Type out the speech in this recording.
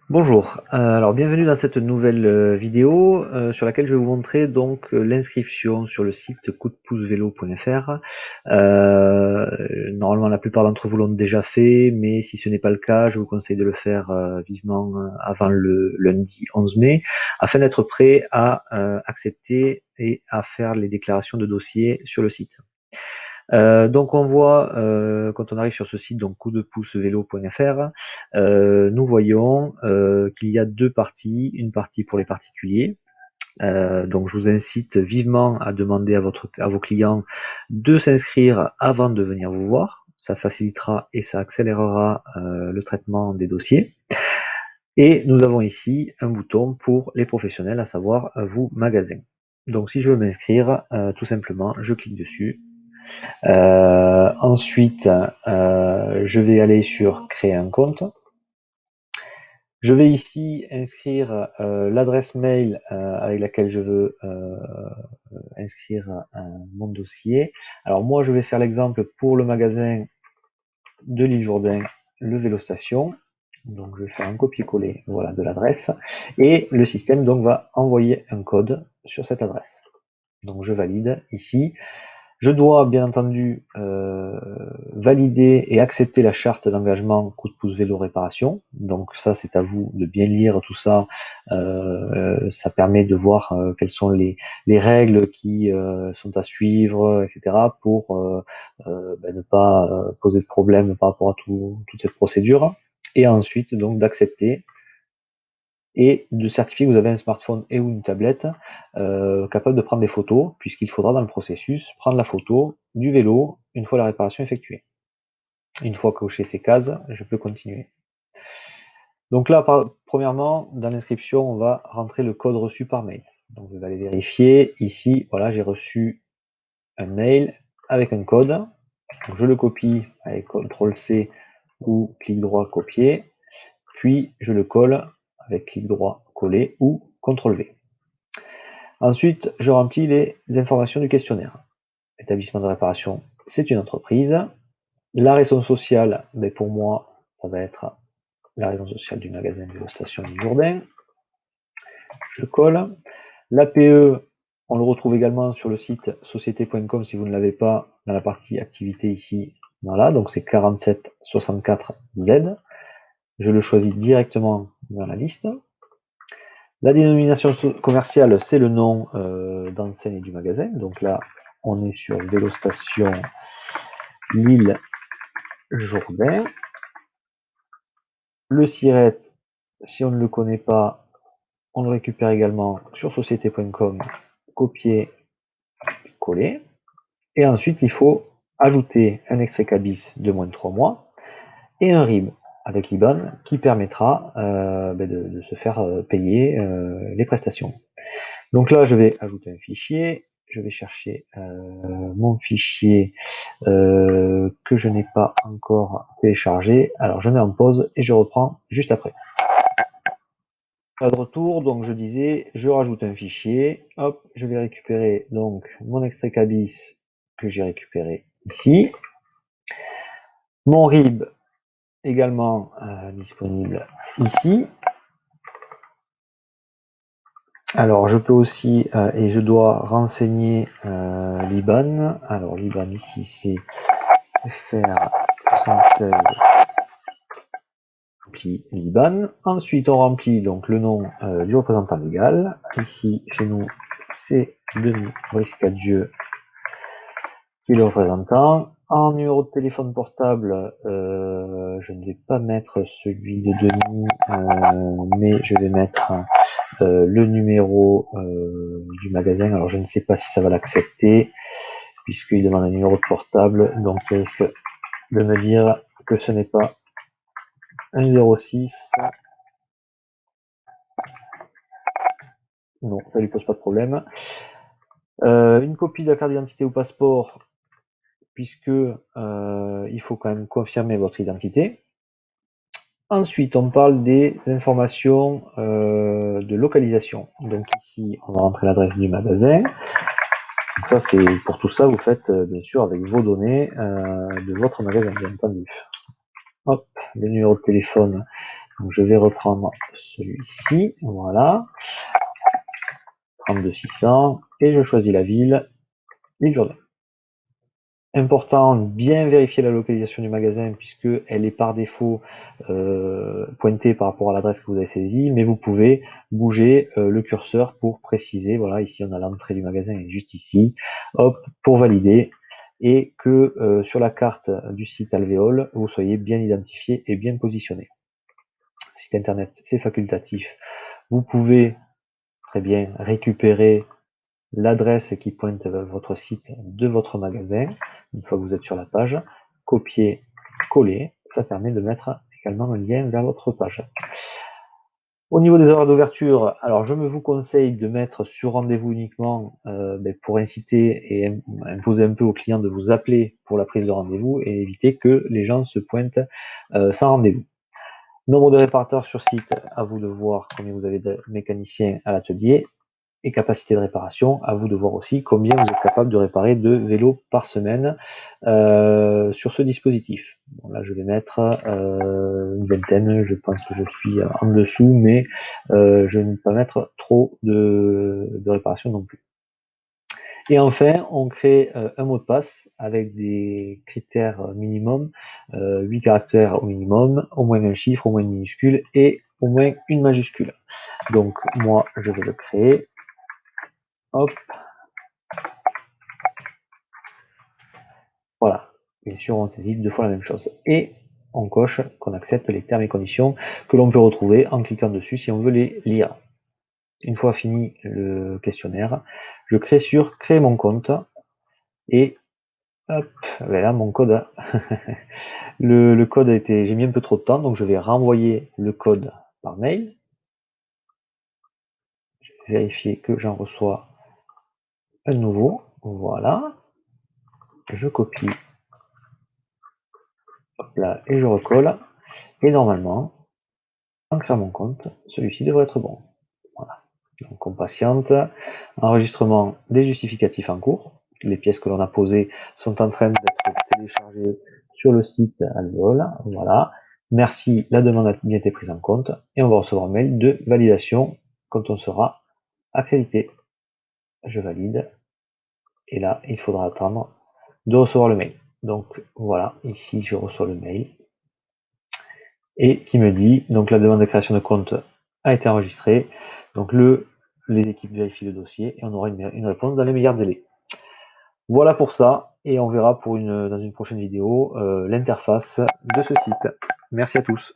Bonjour, alors bienvenue dans cette nouvelle vidéo sur laquelle je vais vous montrer donc l'inscription sur le site coupdepousevelo.fr. Normalement la plupart d'entre vous l'ont déjà fait, mais si ce n'est pas le cas, je vous conseille de le faire vivement avant le lundi 11 mai, afin d'être prêt à accepter et à faire les déclarations de dossier sur le site. Donc on voit, quand on arrive sur ce site, donc coupdepousevelo.fr, nous voyons qu'il y a deux parties, une partie pour les particuliers. Donc je vous incite vivement à demander à vos clients de s'inscrire avant de venir vous voir. Ça facilitera et ça accélérera le traitement des dossiers. Et nous avons ici un bouton pour les professionnels, à savoir vous, magasin. Donc si je veux m'inscrire, tout simplement, je clique dessus. Ensuite, je vais aller sur créer un compte. Je vais ici inscrire l'adresse mail avec laquelle je veux inscrire mon dossier. Alors moi, je vais faire l'exemple pour le magasin de l'île Jourdain, le Vélostation. Donc je vais faire un copier-coller, voilà, de l'adresse. Et le système donc va envoyer un code sur cette adresse. Donc je valide ici. Je dois bien entendu valider et accepter la charte d'engagement coup de pouce vélo réparation. Donc ça, c'est à vous de bien lire tout ça. Ça permet de voir quelles sont les règles qui sont à suivre, etc. pour ne pas poser de problème par rapport à toute cette procédure. Et ensuite, donc, d'accepter et de certifier que vous avez un smartphone et ou une tablette capable de prendre des photos, puisqu'il faudra dans le processus prendre la photo du vélo une fois la réparation effectuée. Une fois coché ces cases, je peux continuer. Donc là, premièrement, dans l'inscription, on va rentrer le code reçu par mail. Donc je vais aller vérifier. Ici, voilà, j'ai reçu un mail avec un code. Donc, je le copie avec CTRL-C ou clic droit copier. Puis je le colle avec clic droit coller ou CTRL-V. Ensuite, je remplis les informations du questionnaire. Établissement de réparation, c'est une entreprise. La raison sociale, mais pour moi, ça va être la raison sociale du magasin de station du Jourdain. Je colle. L'APE, on le retrouve également sur le site société.com si vous ne l'avez pas, dans la partie activité ici. Voilà, donc c'est 4764Z. Je le choisis directement dans la liste. La dénomination commerciale, c'est le nom d'enseigne du magasin. Donc là, on est sur Vélostation l'île Jourdain. Le SIRET, si on ne le connaît pas, on le récupère également sur société.com, copier, coller. Et ensuite, il faut ajouter un extrait CABIS de moins de 3 mois et un RIB avec l'IBAN qui permettra de se faire payer les prestations. Donc là, je vais ajouter un fichier. Je vais chercher mon fichier que je n'ai pas encore téléchargé. Alors, je mets en pause et je reprends juste après. Pas de retour, donc je disais, je rajoute un fichier. Hop, je vais récupérer donc mon extrait CABIS que j'ai récupéré ici. Mon RIB également disponible ici. Alors je peux aussi et je dois renseigner l'IBAN. Alors l'IBAN ici c'est FR 76 remplit l'IBAN. Ensuite on remplit donc le nom du représentant légal. Ici chez nous c'est Denis Briscadieu qui est le représentant. En numéro de téléphone portable, je ne vais pas mettre celui de Denis, mais je vais mettre le numéro du magasin. Alors je ne sais pas si ça va l'accepter, puisqu'il demande un numéro de portable, donc il risque de me dire que ce n'est pas un 06. Non, ça lui pose pas de problème. Une copie de la carte d'identité ou passeport, puisque il faut quand même confirmer votre identité. Ensuite, on parle des informations de localisation. Donc ici, on va rentrer l'adresse du magasin. Donc ça, c'est pour tout ça, vous faites bien sûr avec vos données de votre magasin, bien entendu. Hop, le numéro de téléphone, Donc, je vais reprendre celui-ci, voilà, 32 600, et je choisis la ville, Jourdain. Important, bien vérifier la localisation du magasin puisque elle est par défaut pointée par rapport à l'adresse que vous avez saisie, mais vous pouvez bouger le curseur pour préciser. Voilà, ici on a l'entrée du magasin, elle est juste ici. Hop, pour valider et que sur la carte du site Alvéole, vous soyez bien identifié et bien positionné. Site internet, c'est facultatif. Vous pouvez très bien récupérer l'adresse qui pointe vers votre site de votre magasin, une fois que vous êtes sur la page, copier, coller, ça permet de mettre également un lien vers votre page. Au niveau des horaires d'ouverture, alors je vous conseille de mettre sur rendez-vous uniquement pour inciter et imposer un peu aux clients de vous appeler pour la prise de rendez-vous et éviter que les gens se pointent sans rendez-vous. Nombre de réparateurs sur site, à vous de voir combien vous avez de mécaniciens à l'atelier. Et capacité de réparation, à vous de voir aussi combien vous êtes capable de réparer de vélos par semaine sur ce dispositif. Bon, là, je vais mettre une vingtaine, je pense que je suis en dessous, mais je ne vais pas mettre trop de réparation non plus. Et enfin, on crée un mot de passe avec des critères minimum, 8 caractères au minimum, au moins un chiffre, au moins une minuscule et au moins une majuscule. Donc moi, je vais le créer. Hop. Voilà. Bien sûr, on saisit deux fois la même chose. Et on coche qu'on accepte les termes et conditions que l'on peut retrouver en cliquant dessus si on veut les lire. Une fois fini le questionnaire, je crée sur créer mon compte et hop, voilà mon code. le code a été, j'ai mis un peu trop de temps, donc je vais renvoyer le code par mail. Je vais vérifier que j'en reçois un nouveau. Voilà. Je copie. Hop là, et je recolle. Et normalement, en créant mon compte, celui-ci devrait être bon. Voilà. Donc on patiente. Enregistrement des justificatifs en cours. Les pièces que l'on a posées sont en train d'être téléchargées sur le site Alvéole. Voilà. Merci, la demande a bien été prise en compte et on va recevoir un mail de validation quand on sera accrédité. Je valide. Et là, il faudra attendre de recevoir le mail. Donc voilà, ici je reçois le mail et qui me dit donc la demande de création de compte a été enregistrée. Donc les équipes vérifient le dossier et on aura une réponse dans les meilleurs délais. Voilà pour ça et on verra dans une prochaine vidéo l'interface de ce site. Merci à tous.